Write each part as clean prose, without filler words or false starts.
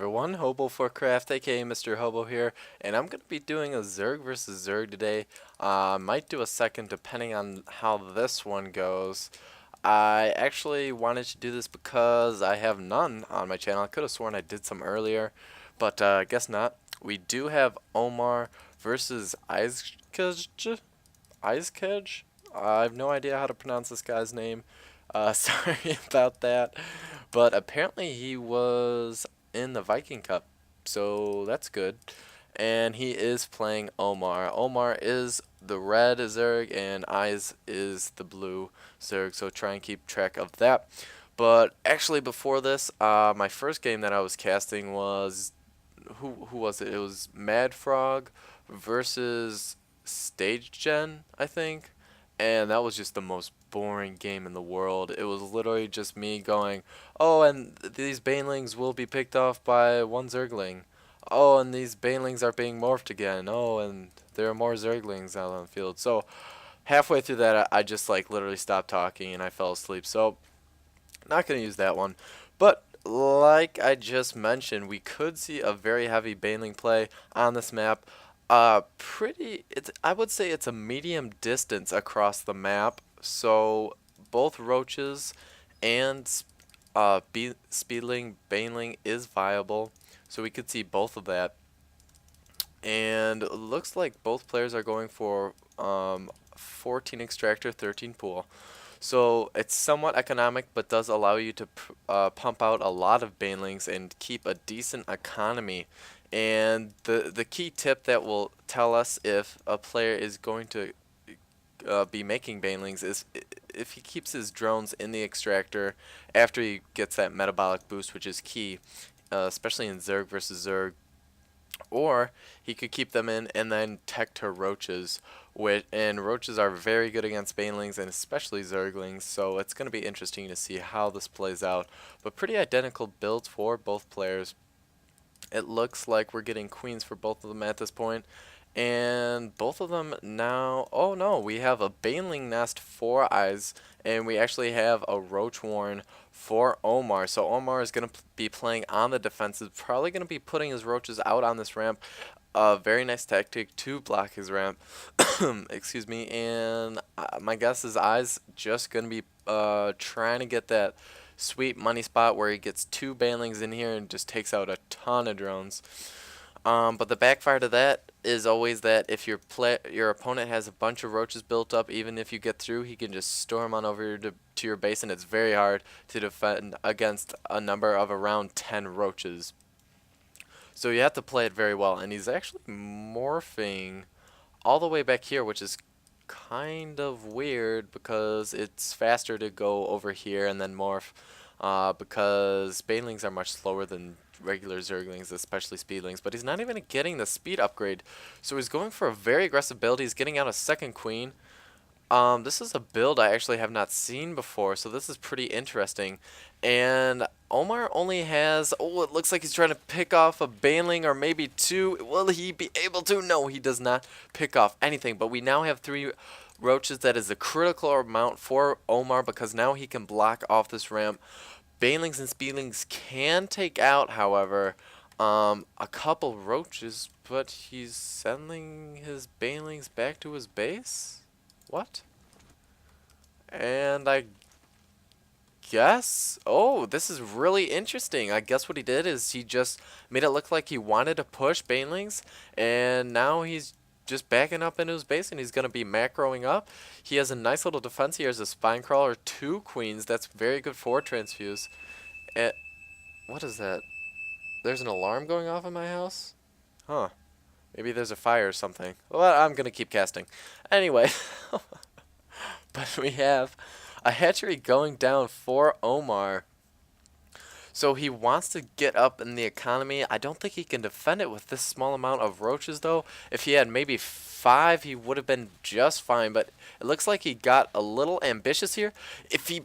everyone, Hobo for Craft, aka Mr. Hobo here, and I'm going to be doing a Zerg versus Zerg today. Might do a second depending on how this one goes. I actually wanted to do this because I have none on my channel. I could have sworn I did some earlier, but I guess not. We do have OMAR versus eizcaj. eizcaj? I have no idea how to pronounce this guy's name. Sorry about that. But apparently he was in the Viking Cup, so that's good. And he is playing OMAR. OMAR is the red Zerg and Eyes is the blue Zerg, so try and keep track of that. But actually before this, my first game that I was casting was, who was it? It was Mad Frog versus Stage Gen, I think. And that was just the most boring game in the world. It was literally just me going, oh, and these banelings will be picked off by one Zergling. Oh, and these banelings are being morphed again. Oh, and there are more Zerglings out on the field. So halfway through that, I just like literally stopped talking and I fell asleep. So not going to use that one. But like I just mentioned, we could see a very heavy baneling play on this map. I would say it's a medium distance across the map, so both roaches and speedling, baneling is viable, so we could see both of that. And it looks like both players are going for 14 extractor, 13 pool. So it's somewhat economic, but does allow you to pump out a lot of banelings and keep a decent economy. And the key tip that will tell us if a player is going to be making banelings is if he keeps his drones in the extractor after he gets that metabolic boost, which is key, especially in Zerg versus Zerg. Or he could keep them in and then tech to roaches, and roaches are very good against banelings and especially Zerglings, so it's going to be interesting to see how this plays out. But pretty identical builds for both players. It looks like we're getting queens for both of them at this point. And both of them now, oh no, we have a baneling nest for Eyes, and we actually have a roach warren for OMAR. So OMAR is going to be playing on the defensive, probably going to be putting his roaches out on this ramp. A very nice tactic to block his ramp. Excuse me. And my guess is Eyes just going to be trying to get that sweet money spot where he gets two banelings in here and just takes out a ton of drones. But the backfire to that is always that if your opponent has a bunch of roaches built up, even if you get through, he can just storm on over to your base, and it's very hard to defend against a number of around 10 roaches. So you have to play it very well, and he's actually morphing all the way back here, which is kind of weird because it's faster to go over here and then morph, because banelings are much slower than regular Zerglings, especially speedlings, but he's not even getting the speed upgrade, so he's going for a very aggressive build. He's getting out a second queen. This is a build I actually have not seen before, so this is pretty interesting. And OMAR only has, oh, it looks like he's trying to pick off a baneling or maybe two. Will he be able to? No, he does not pick off anything, but we now have 3 roaches. That is a critical amount for OMAR because now he can block off this ramp. Banelings and speedlings can take out, however, a couple roaches, but he's sending his banelings back to his base? What? And I guess, oh, this is really interesting. I guess what he did is he just made it look like he wanted to push banelings, and now he's just backing up into his base, and he's going to be macroing up. He has a nice little defense. He has a spine crawler, 2 queens. That's very good for transfuse. And what is that? There's an alarm going off in my house? Huh. Maybe there's a fire or something. Well, I'm going to keep casting. Anyway, but we have a hatchery going down for OMAR. So he wants to get up in the economy. I don't think he can defend it with this small amount of roaches, though. If he had maybe 5, he would have been just fine. But it looks like he got a little ambitious here. If he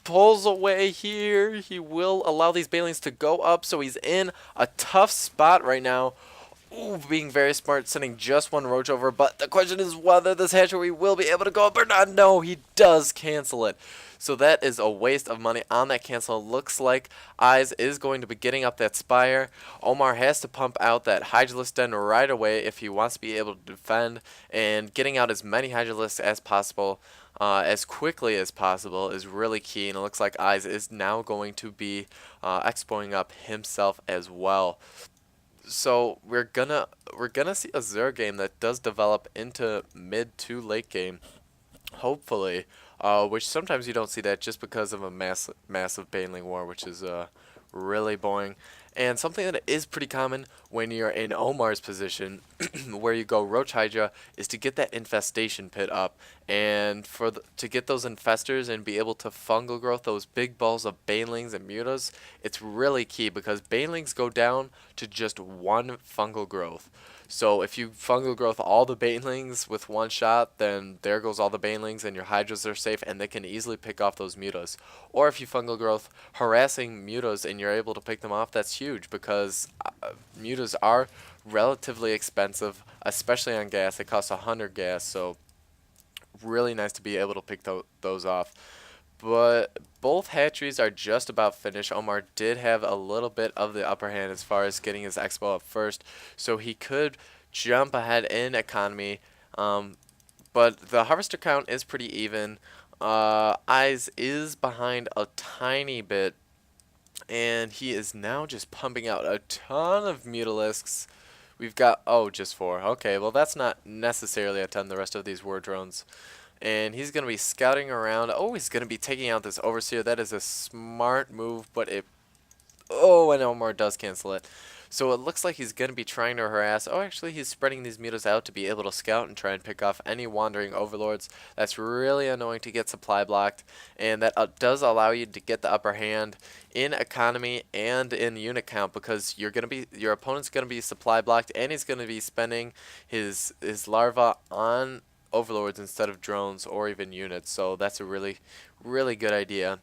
pulls away here, he will allow these banelings to go up. So he's in a tough spot right now. Ooh, being very smart, sending just one roach over, but the question is whether this hatchery will be able to go up or not. No, he does cancel it. So that is a waste of money on that cancel. Looks like Eyes is going to be getting up that Spire. Omar has to pump out that Hydralisk Den right away if he wants to be able to defend, and getting out as many Hydralisks as possible, as quickly as possible, is really key. And it looks like Eyes is now going to be expoing up himself as well. So we're gonna see a Zerg game that does develop into mid to late game, hopefully. Which sometimes you don't see that just because of a massive Baneling war, which is really boring. And something that is pretty common when you're in Omar's position, where you go Roach Hydra, is to get that infestation pit up, and to get those infestors and be able to fungal growth those big balls of Banelings and Mutas. It's really key because Banelings go down to just one fungal growth. So if you fungal growth all the Banelings with one shot, then there goes all the Banelings and your Hydras are safe and they can easily pick off those Mutas. Or if you fungal growth harassing Mutas and you're able to pick them off, that's huge because Mutas are relatively expensive, especially on gas. They cost 100 gas, so really nice to be able to pick those off. But both hatcheries are just about finished. Omar did have a little bit of the upper hand as far as getting his expo up first, so he could jump ahead in economy. But the harvester count is pretty even. Eyes is behind a tiny bit, and he is now just pumping out a ton of Mutalisks. We've got, oh, just 4. Okay, well that's not necessarily a ton, the rest of these war drones. And he's going to be scouting around. Oh, he's going to be taking out this Overseer. That is a smart move, but it... Oh, and Omar does cancel it. So it looks like he's going to be trying to harass. Oh, actually, he's spreading these Mutas out to be able to scout and try and pick off any wandering Overlords. That's really annoying to get supply blocked. And that does allow you to get the upper hand in economy and in unit count, because your opponent's going to be supply blocked, and he's going to be spending his larva on Overlords instead of drones or even units. So that's a really, really good idea.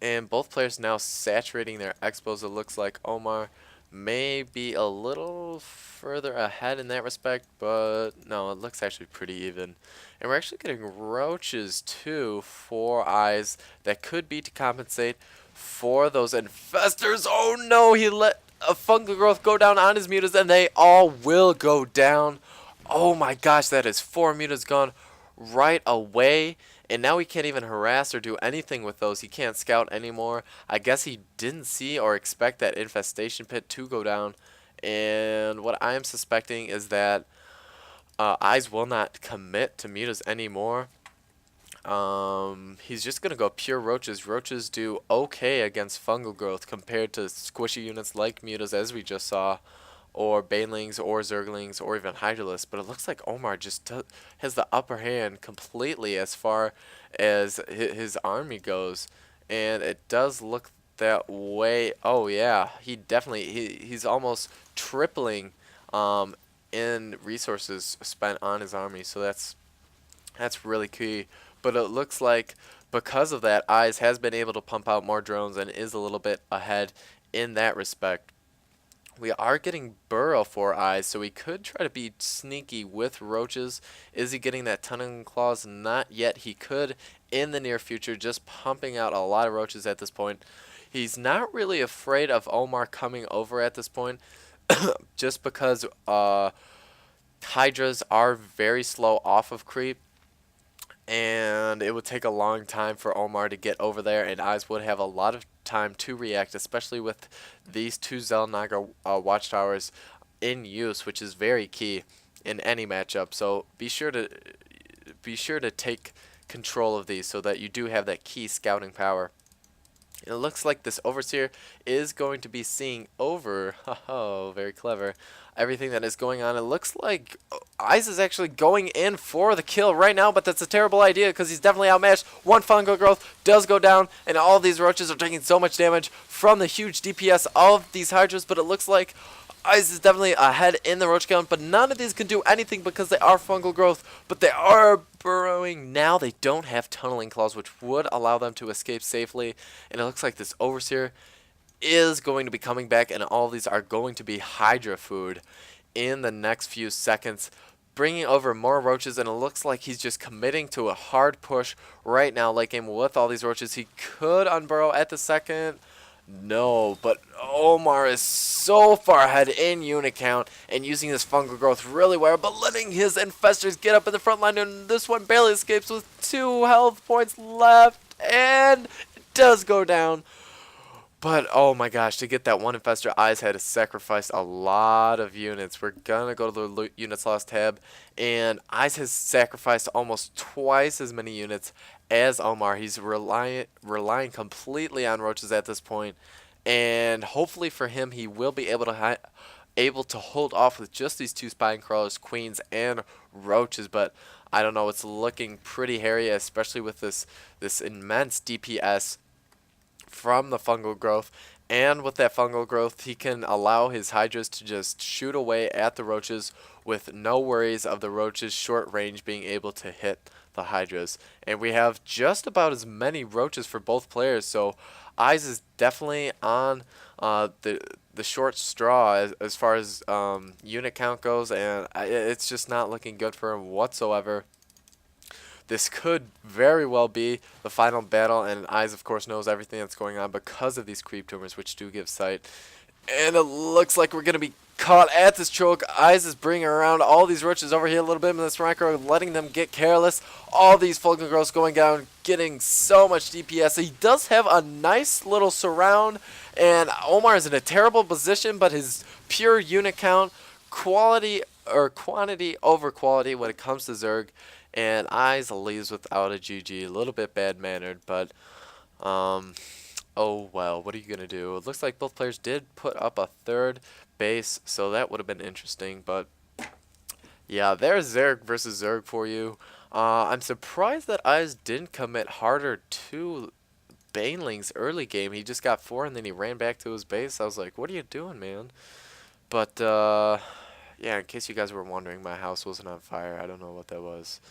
And both players now saturating their expos. It looks like Omar may be a little further ahead in that respect, but no, it looks actually pretty even. And we're actually getting roaches too for Eyes that could be to compensate for those infestors. Oh no, he let a fungal growth go down on his mutas, and they all will go down. Oh my gosh, that is 4 mutas gone right away. And now he can't even harass or do anything with those. He can't scout anymore. I guess he didn't see or expect that infestation pit to go down. And what I am suspecting is that Eyes will not commit to mutas anymore. He's just going to go pure roaches. Roaches do okay against fungal growth compared to squishy units like mutas, as we just saw, or Banelings, or Zerglings, or even Hydralisks. But it looks like Omar just has the upper hand completely as far as his army goes. And it does look that way. Oh yeah, he's almost tripling in resources spent on his army. So that's really key. But it looks like because of that, Eyes has been able to pump out more drones and is a little bit ahead in that respect. We are getting Burrow for Eyes, so we could try to be sneaky with roaches. Is he getting that Tunneling Claws? Not yet. He could in the near future, just pumping out a lot of roaches at this point. He's not really afraid of Omar coming over at this point, just because Hydras are very slow off of creep, and it would take a long time for Omar to get over there, and Eyes would have a lot of time to react, especially with these 2 Xel'Naga watchtowers in use, which is very key in any matchup. So be sure to take control of these so that you do have that key scouting power. It looks like this Overseer is going to be seeing over, oh, very clever, everything that is going on. It looks like Eyes is actually going in for the kill right now, but that's a terrible idea because he's definitely outmatched. 1 fungal growth does go down, and all these roaches are taking so much damage from the huge DPS of these Hydras, but it looks like Eyes is definitely ahead in the roach count, but none of these can do anything because they are fungal growth, but they are burrowing. Now they don't have tunneling claws, which would allow them to escape safely, and it looks like this Overseer is going to be coming back, and all of these are going to be Hydra food. in the next few seconds, bringing over more roaches, and it looks like he's just committing to a hard push right now, late game with all these roaches. He could unburrow at the second. No, but Omar is so far ahead in unit count and using his fungal growth really well, but letting his infestors get up in the front line, and this one barely escapes with 2 health points left, and it does go down. But oh my gosh, to get that one infestor, Eyes had to sacrifice a lot of units. We're gonna go to the units lost tab, and Eyes has sacrificed almost twice as many units as Omar. He's relying completely on roaches at this point, and hopefully for him, he will be able to hold off with just these 2 spine crawlers, queens, and roaches. But I don't know, it's looking pretty hairy, especially with this immense DPS from the fungal growth, and with that fungal growth he can allow his hydras to just shoot away at the roaches with no worries of the roaches short range being able to hit the hydras. And we have just about as many roaches for both players, so Eyes is definitely on the short straw as far as unit count goes, and it's just not looking good for him whatsoever. This could very well be the final battle, and Eyes, of course, knows everything that's going on because of these creep tumors, which do give sight. And it looks like we're going to be caught at this choke. Eyes is bringing around all these roaches over here a little bit, and this micro letting them get careless. All these Fulgrim growths going down, getting so much DPS. He does have a nice little surround, and Omar is in a terrible position, but his pure unit count, quality or quantity over quality when it comes to Zerg, and Eyes leaves without a GG. A little bit bad-mannered, but oh well, what are you going to do? It looks like both players did put up a 3rd base, so that would have been interesting, but yeah, there's Zerg versus Zerg for you. I'm surprised that Eyes didn't commit harder to Baneling's early game. He just got 4 and then he ran back to his base. I was like, what are you doing, man? But yeah, in case you guys were wondering, my house wasn't on fire. I don't know what that was.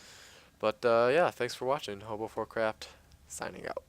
But yeah, thanks for watching. Hobo4Craft signing out.